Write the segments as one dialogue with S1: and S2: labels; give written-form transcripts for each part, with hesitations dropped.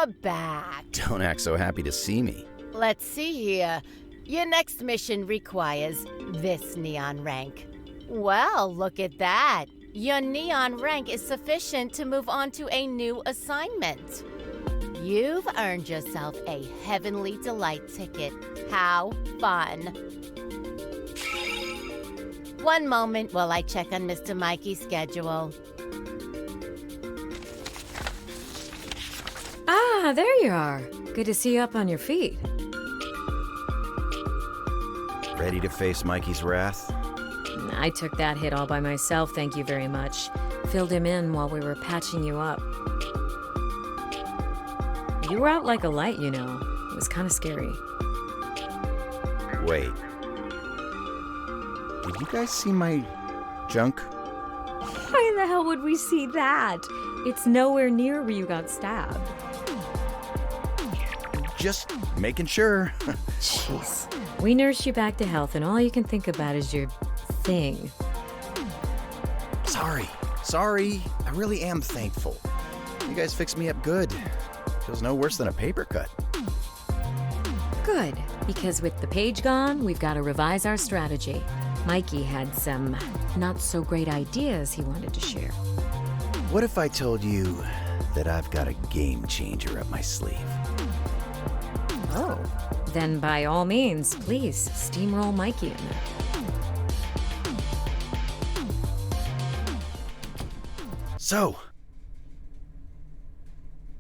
S1: you're back.
S2: Don't act so happy to see me.
S1: Let's see here. Your next mission requires this neon rank. Well, look at that. Your neon rank is sufficient to move on to a new assignment. You've earned yourself a Heavenly Delight ticket. How fun. One moment while I check on Mr. Mikey's schedule.
S3: Ah, there you are. Good to see you up on your feet.
S2: Ready to face Mikey's wrath?
S3: I took that hit all by myself, thank you very much. Filled him in while we were patching you up. You were out like a light, you know. It was kind of scary.
S2: Wait. Did you guys see my junk?
S3: Why the hell would we see that? It's nowhere near where you got stabbed.
S2: Just making sure.
S3: Jeez. We nursed you back to health, and all you can think about is your thing.
S2: Sorry. I really am thankful. You guys fixed me up good. Feels no worse than a paper cut.
S3: Good, because with the page gone, we've got to revise our strategy. Mikey had some not-so-great ideas he wanted to share.
S2: What if I told you that I've got a game changer up my sleeve?
S3: Oh. Then by all means, please steamroll Mikey in there.
S2: So,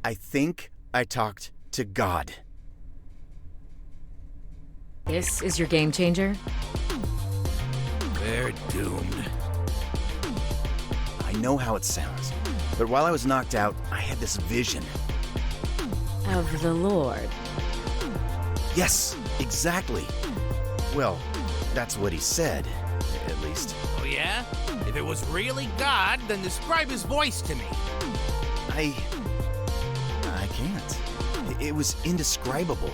S2: I think I talked to God.
S3: This is your game changer?
S2: They're doomed. I know how it sounds, but while I was knocked out, I had this vision.
S3: Of the Lord.
S2: Yes, exactly. Well, that's what he said, at least.
S4: Oh yeah? If it was really God, then describe his voice to me.
S2: I can't. It was indescribable.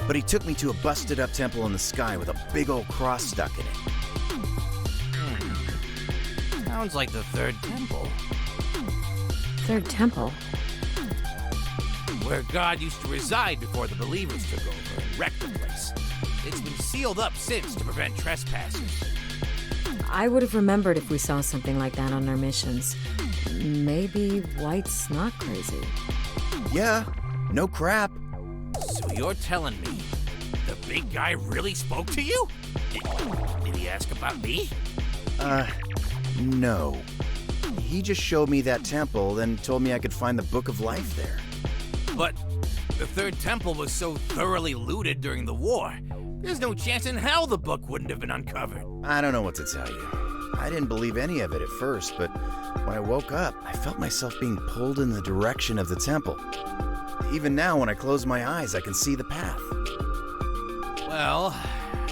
S2: But he took me to a busted-up temple in the sky with a big old cross stuck in it.
S4: Sounds like the third temple.
S3: Third temple?
S4: Where God used to reside before the believers took over and wrecked the place. It's been sealed up since to prevent trespassers.
S3: I would have remembered if we saw something like that on our missions. Maybe White's not crazy.
S2: Yeah, no crap.
S4: So you're telling me the big guy really spoke to you? Did he ask about me?
S2: No. He just showed me that temple, then told me I could find the Book of Life there.
S4: But the third temple was so thoroughly looted during the war. There's no chance in hell the book wouldn't have been uncovered.
S2: I don't know what to tell you. I didn't believe any of it at first, but when I woke up, I felt myself being pulled in the direction of the temple. Even now, when I close my eyes, I can see the path.
S4: Well,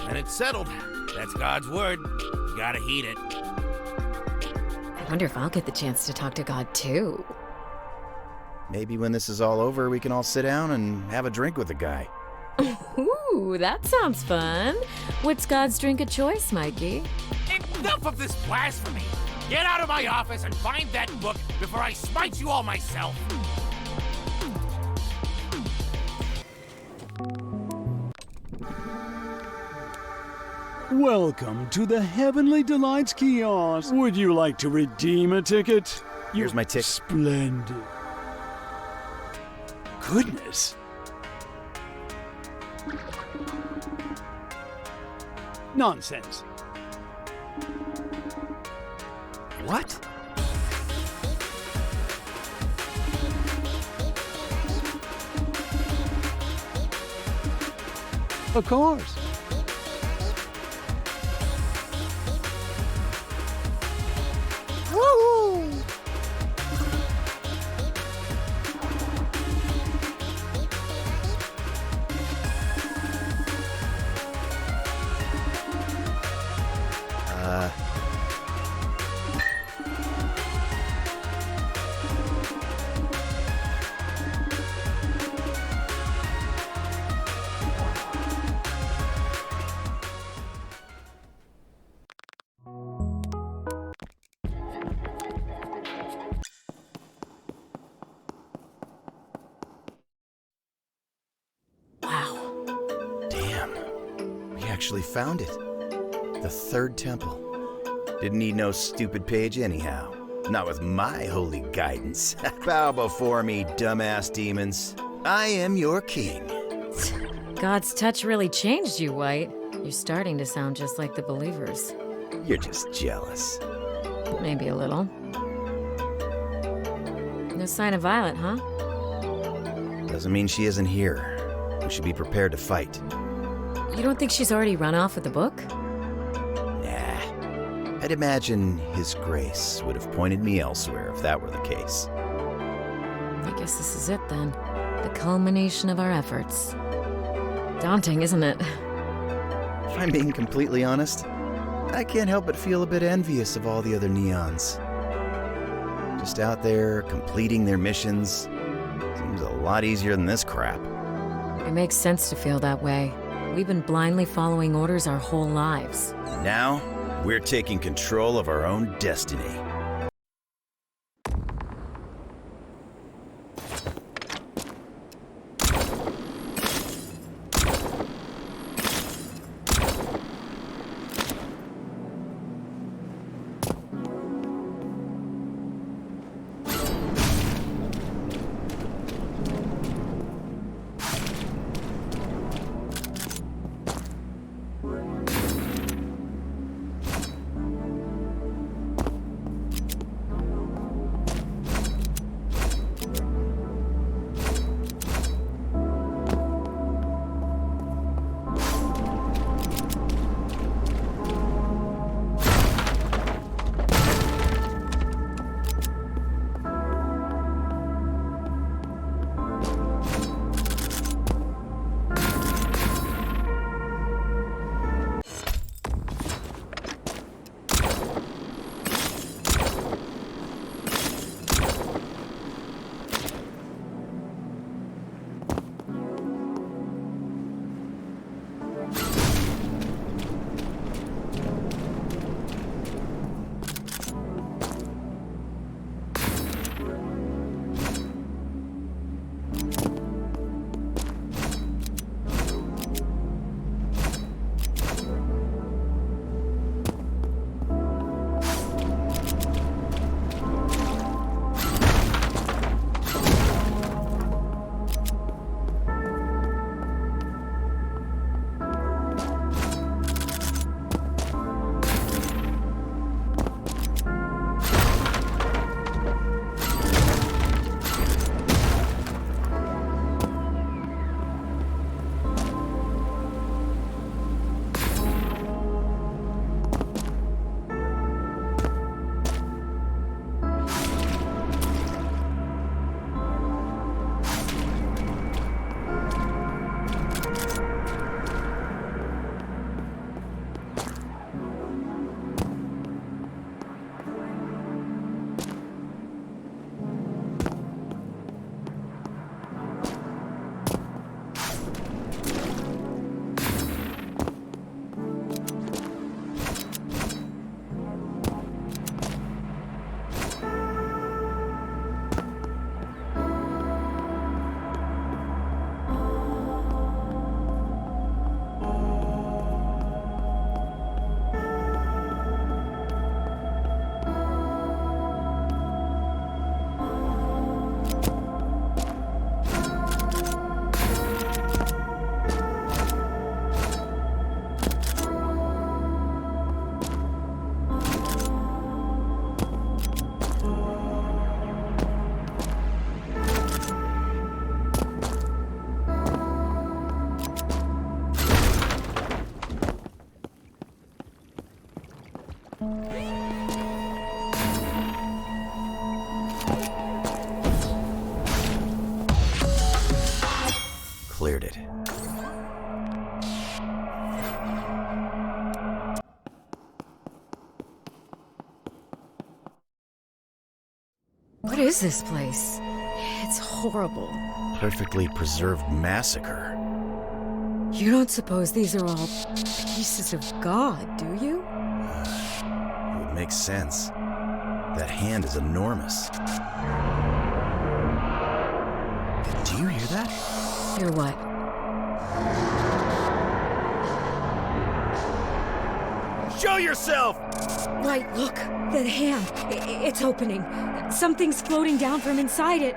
S4: then it's settled. That's God's word. You gotta heed it.
S3: I wonder if I'll get the chance to talk to God too.
S2: Maybe when this is all over, we can all sit down and have a drink with the guy.
S3: Ooh, that sounds fun. What's God's drink of choice, Mikey?
S4: Enough of this blasphemy! Get out of my office and find that book before I smite you all myself!
S5: Welcome to the Heavenly Delights kiosk. Would you like to redeem a ticket?
S2: Here's my ticket.
S5: Splendid. Goodness. Nonsense.
S2: What?
S5: Of course.
S1: Woo!
S2: actually found it. The third temple. Didn't need no stupid page anyhow. Not with my holy guidance. Bow before me, dumbass demons. I am your king.
S3: God's touch really changed you, White. You're starting to sound just like the believers.
S2: You're just jealous.
S3: Maybe a little. No sign of Violet, huh?
S2: Doesn't mean she isn't here. We should be prepared to fight.
S3: You don't think she's already run off with the book?
S2: Nah. I'd imagine His Grace would have pointed me elsewhere if that were the case.
S3: I guess this is it then. The culmination of our efforts. Daunting, isn't it?
S2: If I'm being completely honest, I can't help but feel a bit envious of all the other Neons. Just out there, completing their missions. Seems a lot easier than this crap.
S3: It makes sense to feel that way. We've been blindly following orders our whole lives.
S2: Now, we're taking control of our own destiny. Cleared it.
S3: What is this place? It's horrible.
S2: Perfectly preserved massacre.
S3: You don't suppose these are all pieces of God, do you?
S2: It would make sense. That hand is enormous. Do you hear that?
S3: Hear what?
S2: Show yourself!
S3: Right, look. The hand. It's opening. Something's floating down from inside it.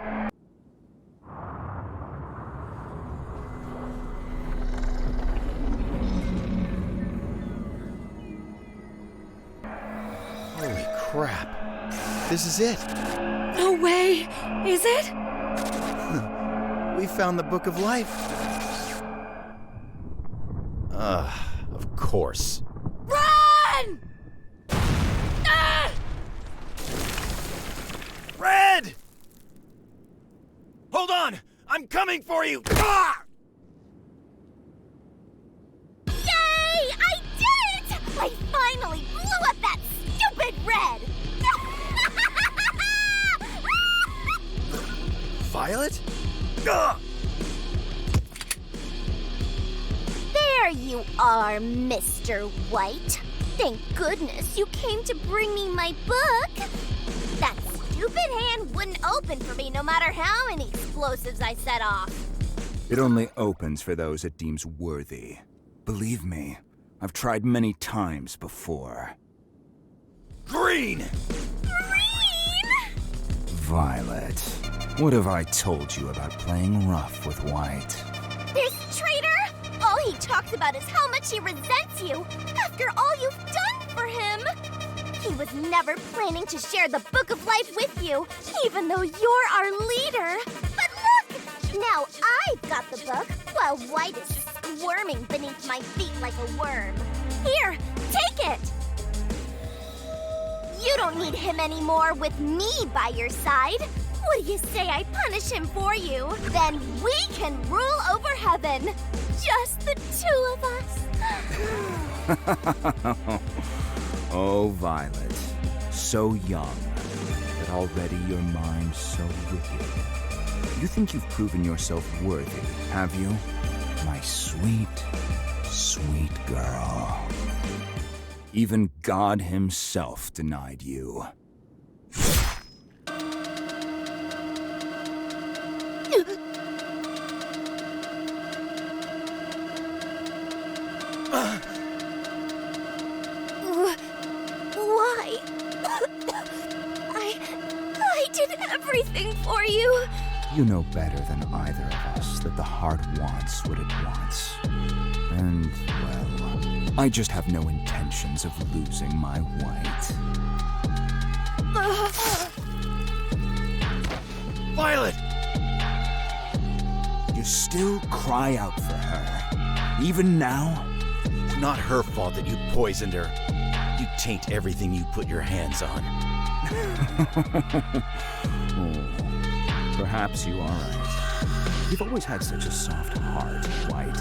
S2: Holy crap. This is it.
S3: No way! Is it?
S2: We found the Book of Life. Of course.
S1: Run! Ah!
S2: Red! Hold on! I'm coming for you! Ah!
S1: Yay! I did it! I finally blew up that stupid Red!
S2: Violet? Ah!
S6: There you are, Mr. White. Thank goodness you came to bring me my book. That stupid hand wouldn't open for me no matter how many explosives I set off.
S7: It only opens for those it deems worthy. Believe me, I've tried many times before.
S2: Green!
S6: Green!
S7: Violet, what have I told you about playing rough with White?
S6: This traitor? All he talks about is how much he resents you after all you've done for him. He was never planning to share the Book of Life with you, even though you're our leader. But look! Now I've got the book, while White is squirming beneath my feet like a worm. Here, take it! You don't need him anymore with me by your side. What do you say I punish him for you? Then we can rule over heaven. Just the two of us.
S7: Oh, Violet, so young, but already your mind so wicked. You think you've proven yourself worthy, have you? My sweet, sweet girl. Even God himself denied you.
S6: Why? I did everything for you.
S7: You know better than either of us that the heart wants what it wants. And, well, I just have no intentions of losing my White.
S2: Violet!
S7: You still cry out for her, even now?
S2: It's not her fault that you poisoned her. You taint everything you put your hands on.
S7: Oh, perhaps you are right. You've always had such a soft heart, White.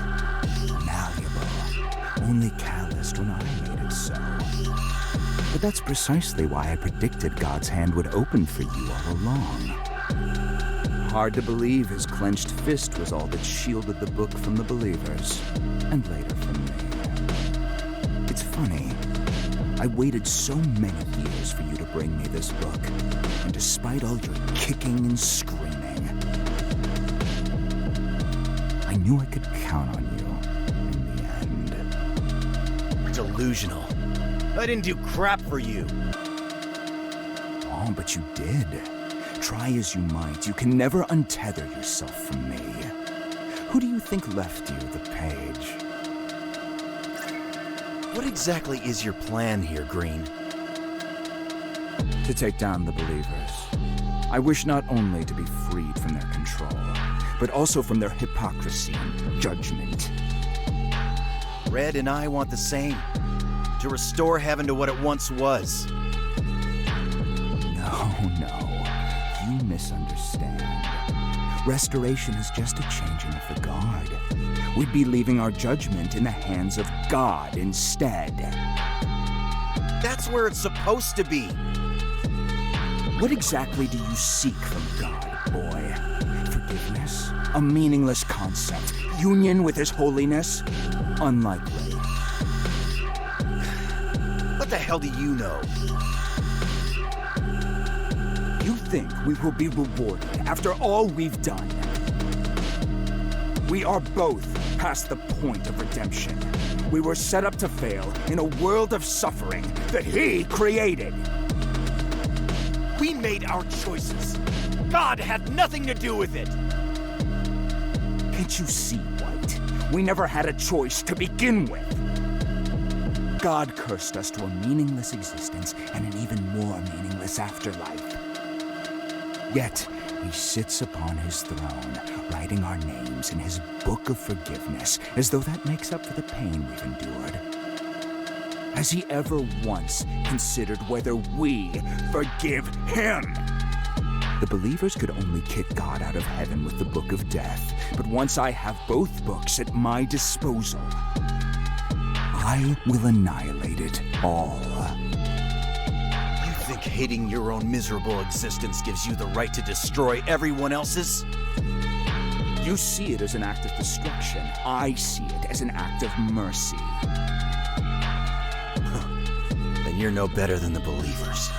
S7: Malleable. Only calloused when I made it so. But that's precisely why I predicted God's hand would open for you all along. Hard to believe his clenched fist was all that shielded the book from the believers, and later from me. It's funny. I waited so many years for you to bring me this book, and despite all your kicking and screaming, I knew I could count on you in the end.
S2: Delusional. I didn't do crap for you.
S7: Oh, but you did. Try as you might, you can never untether yourself from me. Who do you think left you the page?
S2: What exactly is your plan here, Green?
S7: To take down the believers. I wish not only to be freed from their control, but also from their hypocrisy and judgment.
S2: Red and I want the same. To restore heaven to what it once was.
S7: No. You misunderstand. Restoration is just a changing of the guard. We'd be leaving our judgment in the hands of God instead.
S2: That's where it's supposed to be.
S7: What exactly do you seek from God, boy? Forgiveness? A meaningless concept. Union with His holiness? Unlikely.
S2: What the hell do you know?
S7: You think we will be rewarded after all we've done? We are both past the point of redemption. We were set up to fail in a world of suffering that he created.
S8: We made our choices. God had nothing to do with it.
S7: Can't you see, White? We never had a choice to begin with. God cursed us to a meaningless existence and an even more meaningless afterlife. Yet, he sits upon his throne, writing our names in his book of forgiveness, as though that makes up for the pain we've endured. Has he ever once considered whether we forgive him? The believers could only kick God out of heaven with the Book of Death, but once I have both books at my disposal, I will annihilate it all.
S2: You think hating your own miserable existence gives you the right to destroy everyone else's?
S7: You see it as an act of destruction. I see it as an act of mercy.
S2: Then you're no better than the believers.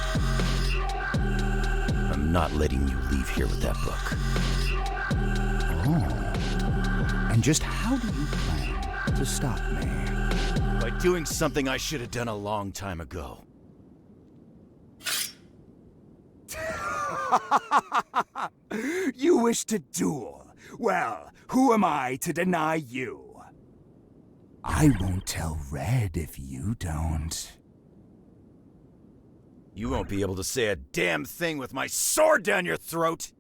S2: I'm not letting you leave here with that book.
S7: Oh. And just how do you plan to stop me?
S2: By doing something I should have done a long time ago.
S7: You wish to duel? Well, who am I to deny you? I won't tell Red if you don't.
S2: You won't be able to say a damn thing with my sword down your throat!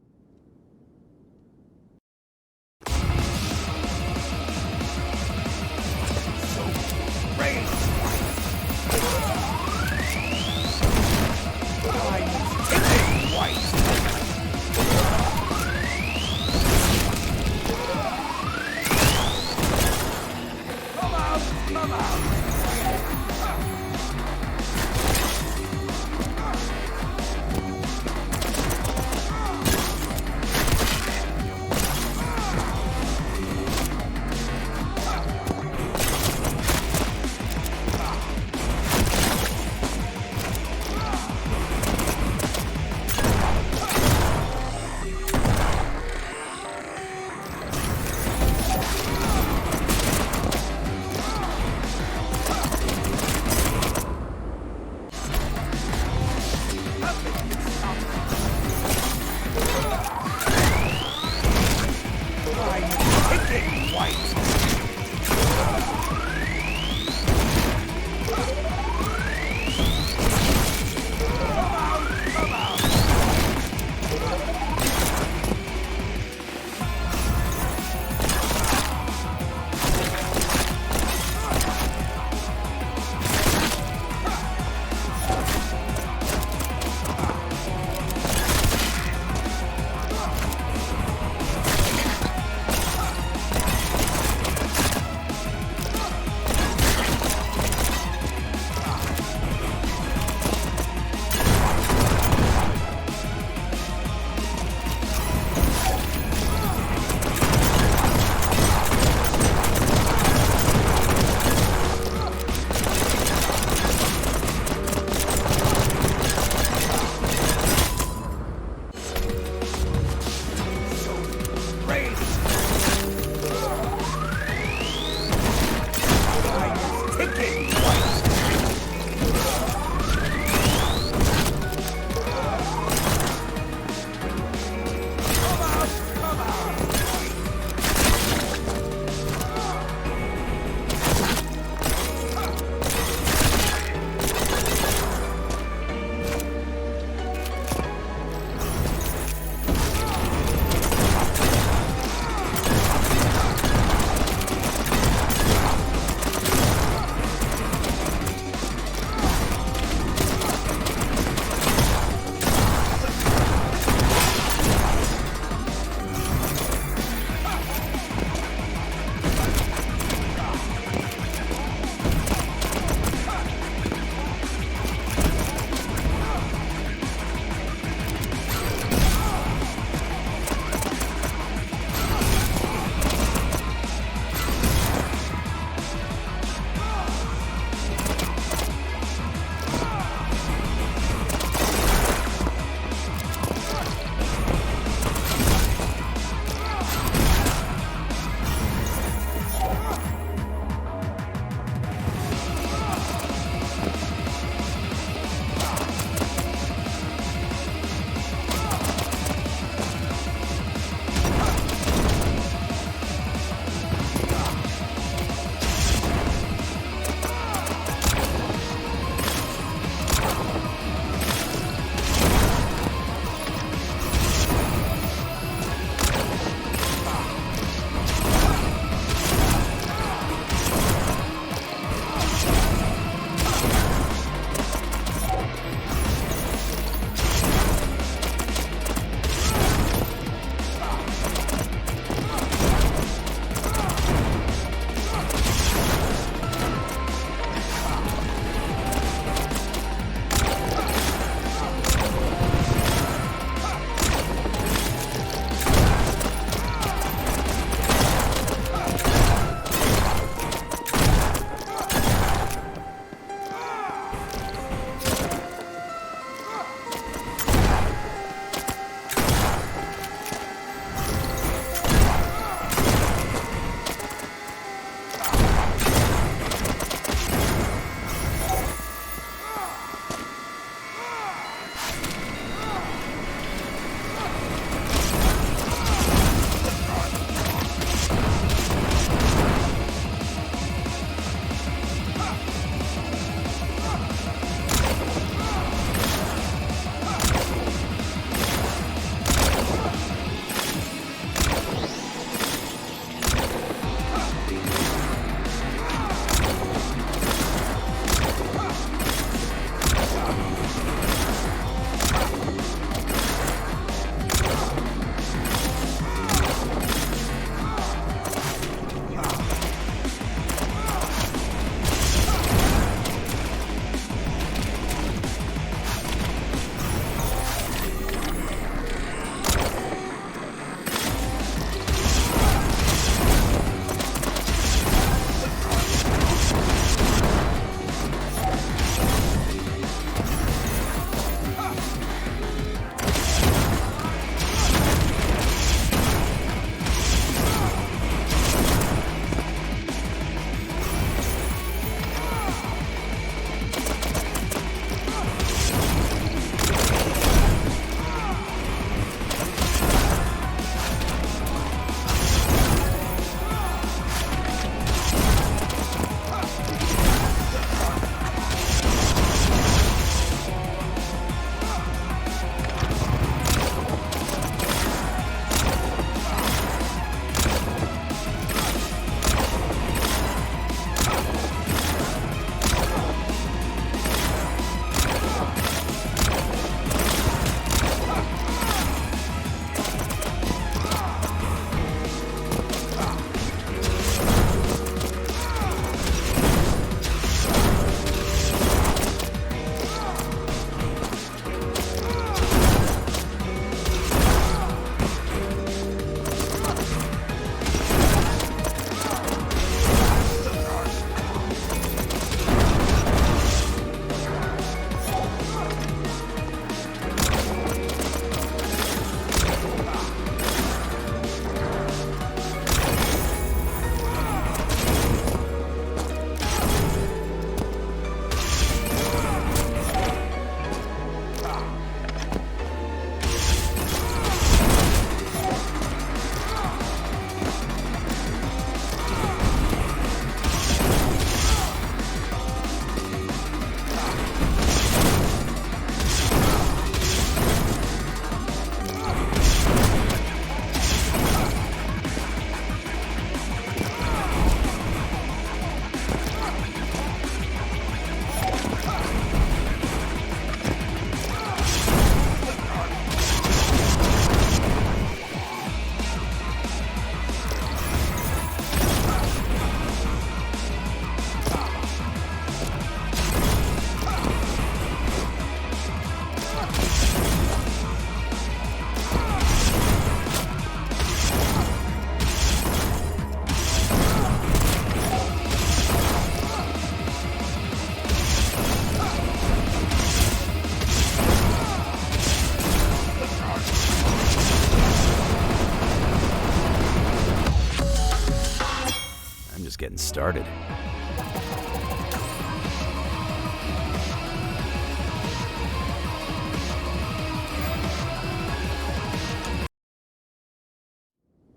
S2: getting started.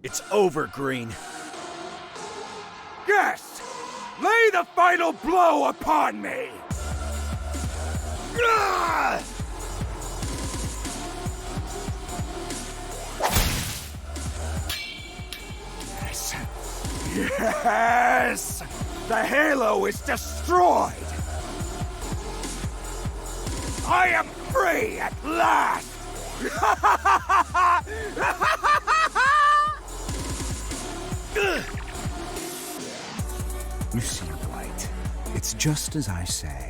S8: It's over, Green. Yes! Lay the final blow upon me! Ah! Yes! Yes! The halo is destroyed! I am free at last!
S7: You see, White, it's just as I say.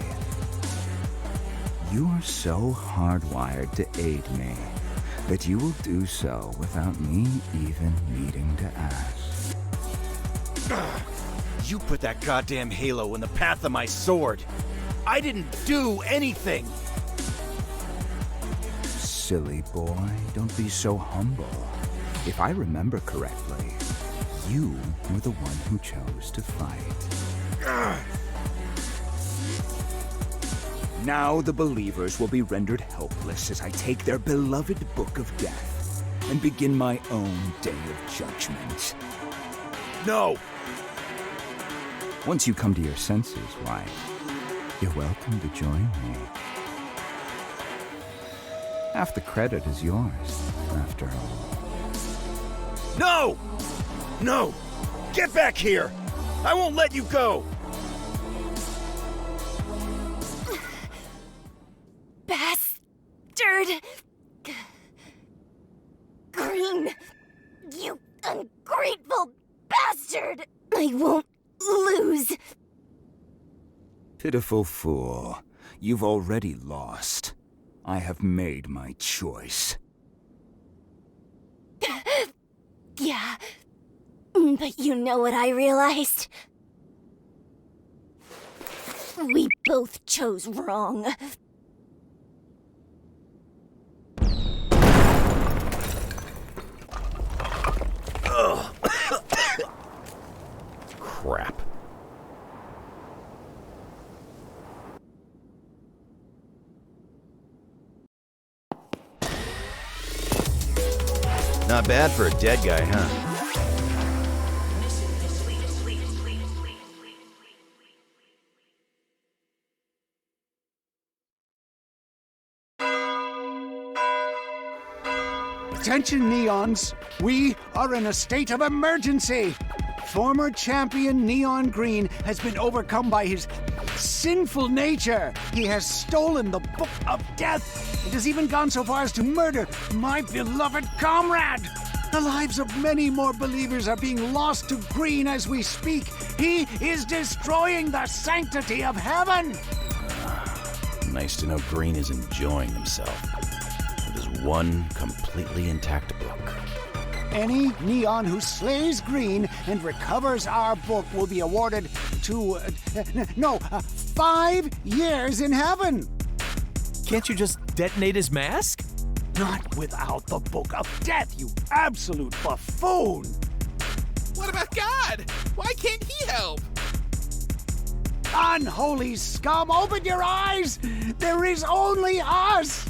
S7: You are so hardwired to aid me that you will do so without me even needing to ask.
S8: You put that goddamn halo in the path of my sword. I didn't do anything.
S7: Silly boy, don't be so humble. If I remember correctly, you were the one who chose to fight. Now the believers will be rendered helpless as I take their beloved Book of Death and begin my own day of judgment.
S8: No!
S7: Once you come to your senses, White, you're welcome to join me. Half the credit is yours, after all.
S8: No! No! Get back here! I won't let you go!
S6: Bastard! Green! You ungrateful bastard! I won't lose!
S7: Pitiful fool. You've already lost. I have made my choice.
S6: Yeah. But you know what I realized? We both chose wrong.
S2: Crap. Not bad for a dead guy, huh?
S5: Attention, Neons. We are in a state of emergency. Former champion Neon Green has been overcome by his sinful nature. He has stolen the Book of Death and has even gone so far as to murder my beloved comrade. The lives of many more believers are being lost to Green as we speak. He is destroying the sanctity of heaven.
S2: Nice to know Green is enjoying himself. With his one completely intact book.
S5: Any Neon who slays Green and recovers our book will be awarded 5 years in heaven.
S9: Can't you just detonate his mask?
S5: Not without the Book of Death, you absolute buffoon!
S4: What about God? Why can't he help?
S5: Unholy scum, open your eyes! There is only us!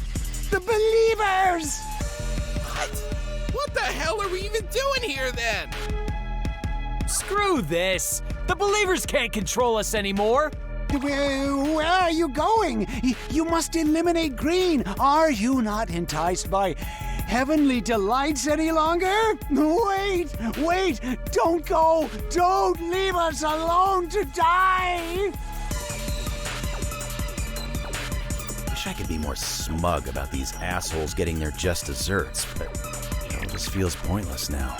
S5: The believers!
S4: What? What the hell are we even doing here then?
S9: Screw this! The believers can't control us anymore!
S5: Where are you going? You must eliminate Green. Are you not enticed by heavenly delights any longer? Wait! Don't go! Don't leave us alone to die!
S2: Wish I could be more smug about these assholes getting their just desserts, but it all just feels pointless now.